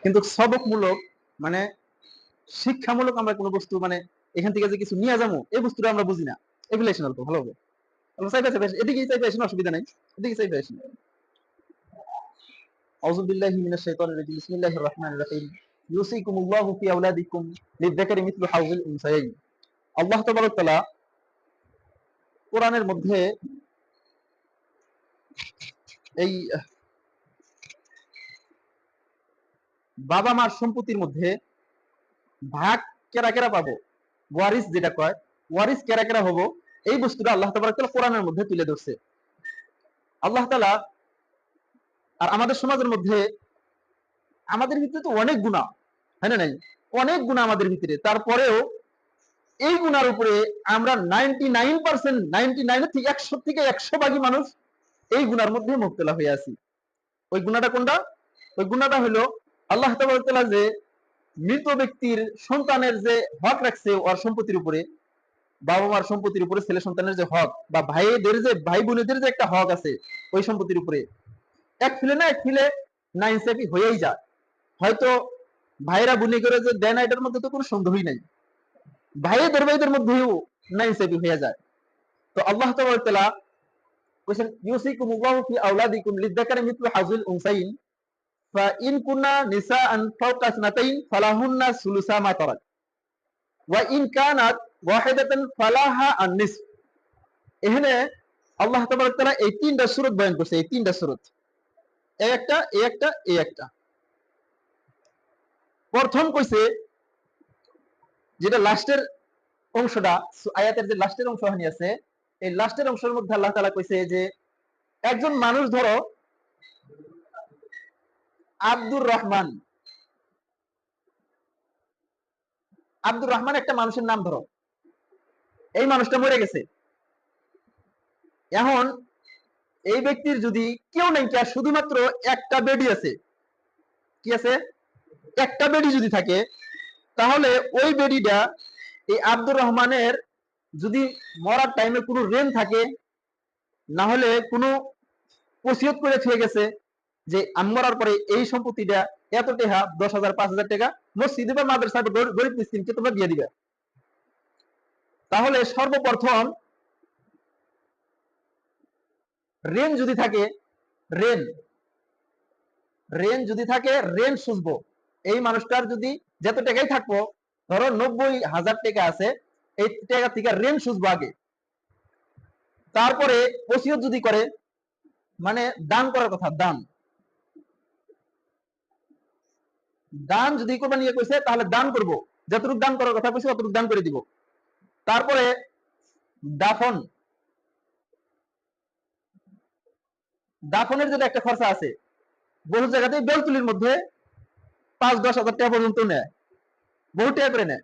কিন্তু সবকমূলক মানে শিক্ষামূলক আমরা কোনো বস্তু মানে এখান থেকে যে কিছু নিয়ে যাবো এই বস্তুটা আমরা বুঝি না। এগুলো এসে অল্প ভালো হবে, এদিকেই চাইবে আসেন, অসুবিধা নাই, এদিকে চাইবে আসেন। আউযু বিল্লাহি মিনাশ শাইতানির রাজিম, বিসমিল্লাহির রহমানির রহিম। ইউসিকুমুল্লাহু ফি আওলাদিকুম লিযযাকারি মিসলু হাযিল উনসায়াইন। আল্লাহ তাবারক ওয়া তাআলা কোরআনের মধ্যে এই বাবা মার সম্পত্তির মধ্যে ভাগ কেরা কেরা পাবো, ওয়ারিস যেটা কয়, ওয়ারিস কেরা কেরা হবো, এই বস্তুটা আল্লাহ তাবারক ওয়া তাআলা কোরআনের মধ্যে তুলে ধরছে। আল্লাহ তাআলা আর আমাদের সমাজের মধ্যে আমাদের ভিতরে তো অনেক গুনাহ, হ্যাঁ না নাই, অনেক গুনাহ আমাদের ভিতরে, তারপরেও এই গুনার উপরে আমরা 99% 99 থেকে 100 থেকে 100 ভাগই মানুষ এই গুনার মধ্যে মুবতলা হয়ে আছি। ওই গুনাহটা কোনটা? ওই গুনাহটা হলো আল্লাহ তাবারক ওয়া তাআলা যে মৃত ব্যক্তির সন্তানের যে হক রাখছে ওর সম্পত্তির উপরে, বাবা মার সম্পত্তির উপরে ছেলে সন্তানের যে হক, বা ভাইদের যে ভাই বোনেদের যে একটা হক আছে ওই সম্পত্তির উপরে, এক ফিলে না এক ফিলে নাইনসাফি হয়েই যায়। হয়তো ভাইরা বুনি করে যে দেয় না, এটার মধ্যে তো কোনো সন্দেহই নাই, ভাইদের মধ্যেও নাইনসাফি হয়ে যায়। তো আল্লাহ তাআলা বলেন ইউসিকুমুল্লাহু ফি আওলাদিকুম লিযযাকারি মিসলু হাযিল উনসাইন ফাইন কুননা নিসাআন ফাওকা ইসনাতাইন ফালাহুন্না সুলুসা মা তারাক ওয়া ইন কানাত ওয়াহিদাতান ফালাহা আন-নিসফ। এখানে আল্লাহ তাবারক তাআলা এই তিনটা সূরত বয়ান করছে, এই তিনটা সূরত, এই একটা এই একটা এই একটা। প্রথম কইছে যেটা লাস্টের অংশটা, আয়াতের যে লাস্টের অংশ হানি আছে, এই লাস্টের অংশের মধ্যে আল্লাহ তাআলা কইছে যে একজন মানুষ ধরো আব্দুর রহমান, আব্দুর রহমান একটা মানুষের নাম ধরো, এই মানুষটা মরে গেছে। এখন এই ব্যক্তির যদি কেউ নাই, কে শুধুমাত্র একটা বেডি আছে, কি আছে? একটা বেডি যদি থাকে, তাহলে ওই বেডিটা এই আব্দুর রহমানের যদি মরার টাইমে কোনো রেন থাকে, না হলে কোনো ওসিয়ত করে থেকে গেছে যে আমি মরার পরে এই সম্পত্তিটা এত টাকা, 10,000 5,000 টাকা মসজিদে বা মাদ্রাসায় গরিব মিসকিনকে তোমরা দিয়ে দিবে, তাহলে সর্বপ্রথম রেন যদি থাকে, রেন রেন যদি থাকে, রেন সুঝবো। এই মানুষটার যদি যত টাকাই থাকবো, ধরো 90,000 টাকা আছে, এই টাকা থেকে রেন সুঝবো আগে। তারপরে ওসিয়ত যদি করে, মানে দান করার কথা, দান দান যদি করবা নিয়ে কইছে, তাহলে দান করব, যতটুকু দান করার কথা কইছে ততটুকু দান করে দিব। তারপরে দাফন, দাফনের যেটা একটা খরচা আছে, বহু জায়গাতেই বেলতুলির মধ্যে 5-10 হাজার টাকা পর্যন্ত নেয়, বহু টাকা করে নেয়।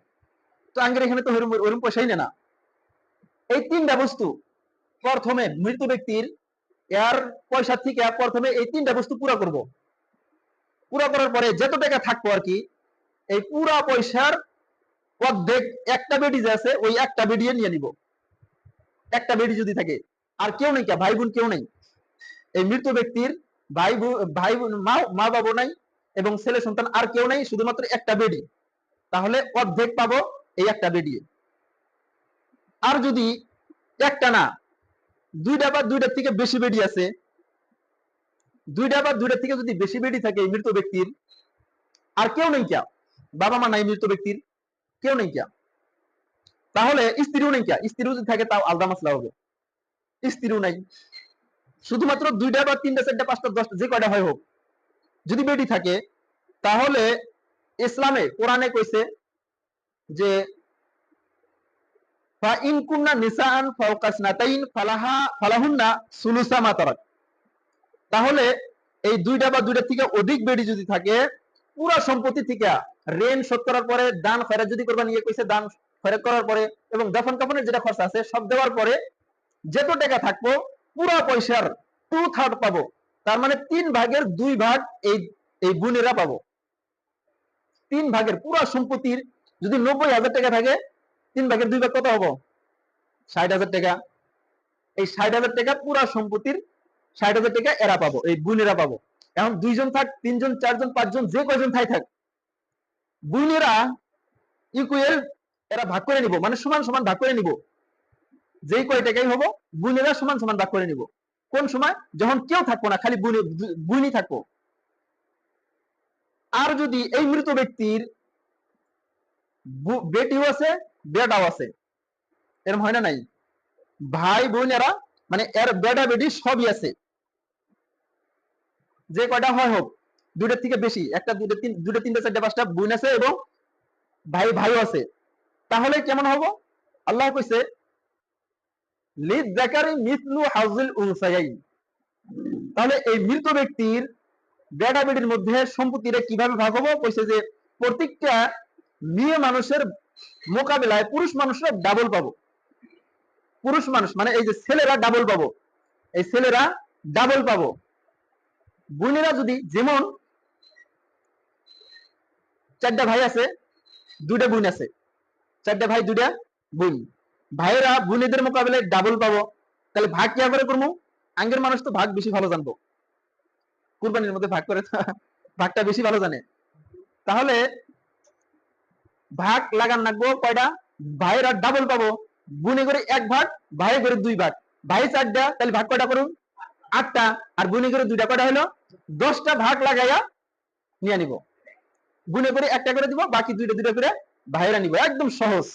তো আঙ্গের এখানে তো ওরকম পয়সাই নেয় না। এই তিনটা বস্তু প্রথমে মৃত ব্যক্তির এর পয়সা থেকে প্রথমে এই তিনটা বস্তু পুরো করব, পুরো করার পরে যত টাকা থাকবো আর কি, এই পুরা পয়সার অর্ধেক একটা বেডি যে আছে ওই একটা বেডিয়ে নিয়ে নিব। একটা বেডি যদি থাকে, আর কেউ নেই, ভাই বোন কেউ নেই, এই মৃত ব্যক্তির ভাই বোন মা বাবা নাই এবং ছেলে সন্তান আর কেউ নাই, শুধুমাত্র একটা বেডি, তাহলে অর্ধেক পাবো এই একটা বেডি। আর যদি একটা না, দুইটা বা দুইটার থেকে বেশি বেডি আছে, দুইটা বা দুইটার থেকে যদি বেশি বেডি থাকে এই মৃত ব্যক্তির, আর কেউ নেই, বাবা মা নাই মৃত ব্যক্তির, কেউ নেই, তাহলে স্ত্রীও নেই, স্ত্রীও যদি থাকে তাও আলাদা মাসলা হবে। স্ত্রীও নাই, শুধুমাত্র দুইটা বা তিনটা 4টা 5টা 10টা যে কয়টা হয় হোক, যদি বেডি থাকে, তাহলে ইসলামে কোরআনে কইছে যে ফাইন কুননা নিসাআন ফাওকা ইসনাতাইন ফালাহুন্না সুলুসা মা তারাক। তাহলে এই দুইটা বা দুইটা থেকে অধিক বেডি যদি থাকে, পুরো সম্পত্তি থেকে রেন শোধ করার পরে, দান খয়রাত যদি করবা নিয়ে কইছে, দান খয়রাত করার পরে এবং দাফন কাফনের যেটা খরচ আছে সব দেওয়ার পরে যত টাকা থাকবো পুরো পয়সার 2/3 পাবো। তার মানে 3/2 এই এই বোনেরা পাবো। 3 ভাগের পুরো সম্পত্তির যদি 90,000 টাকা থাকে, 3/2 কত হবো? 60,000 টাকা। এই 60,000 টাকা পুরো সম্পত্তির 60,000 টাকা এরা পাবো, এই বোনেরা পাবো। এখন 2 জন থাক, 3 জন, 4 জন, 5 জন, যে কয়জন থাক, বোনেরা ইকুয়াল এরা ভাগ করে নিব, মানে সমান সমান ভাগ করে নিব। যেই কয় টাকাই হবো বোনেরা সমান সমান ভাগ করে নিব। কোন সময়? যখন কেউ থাকবো না, খালি বুনি থাকবো। আর যদি এই মৃত ব্যক্তির বেটিও আছে, বেটাও আছে, এরকম হয় না নাই? ভাই বোনেরা মানে এর বেটা বেটি সবই আছে, যে কয়টা হয় হোক, দুইটার থেকে বেশি, একটা, দুইটা, তিনটা, চারটা, পাঁচটা বোন আছে এবং ভাইও আছে, তাহলে কেমন হবো? আল্লাহ কইছে লিয-যাকারি মিসলু হাযিল উনসায়াইন। তাহলে এই মৃত ব্যক্তির বেটা বেটির মধ্যে সম্পত্তিটা কিভাবে ভাগ হবো? কইছে যে প্রত্যেকটা মেয়ে মানুষের মোকাবেলায় পুরুষ মানুষরা ডাবল পাবো। পুরুষ মানুষ মানে এই যে ছেলেরা ডাবল পাবো, এই ছেলেরা ডাবল পাবো। বোনেরা যদি, যেমন 4টা ভাই আছে, 2টা বোন আছে, 4টা ভাই 2টা বোন, ভাইয়েরা বোনেদের মোকাবেলায় ডাবল পাবো। তাহলে ভাগ কি করে করবো? আঙ্গের মানুষ তো ভাগ বেশি ভালো জানবো, কুরবানির মধ্যে ভাগ করে ভাগটা বেশি ভালো জানে। তাহলে ভাগ লাগান রাখবো কয়টা? ভাইয়েরা ডাবল পাবো, বুনে করে 1 ভাগ, ভাই করে 2 ভাগ, ভাই 4টা, তাহলে ভাগ কয়টা করুন? 8টা, আর বুনে করে 2টা, কয়টা হলো? 10টা ভাগ লাগাইয়া নিয়ে নিব। বুনে করে 1টা করে দিব, বাকি 2টা 2টা করে ভাইয়েরা নিব। একদম সহজ।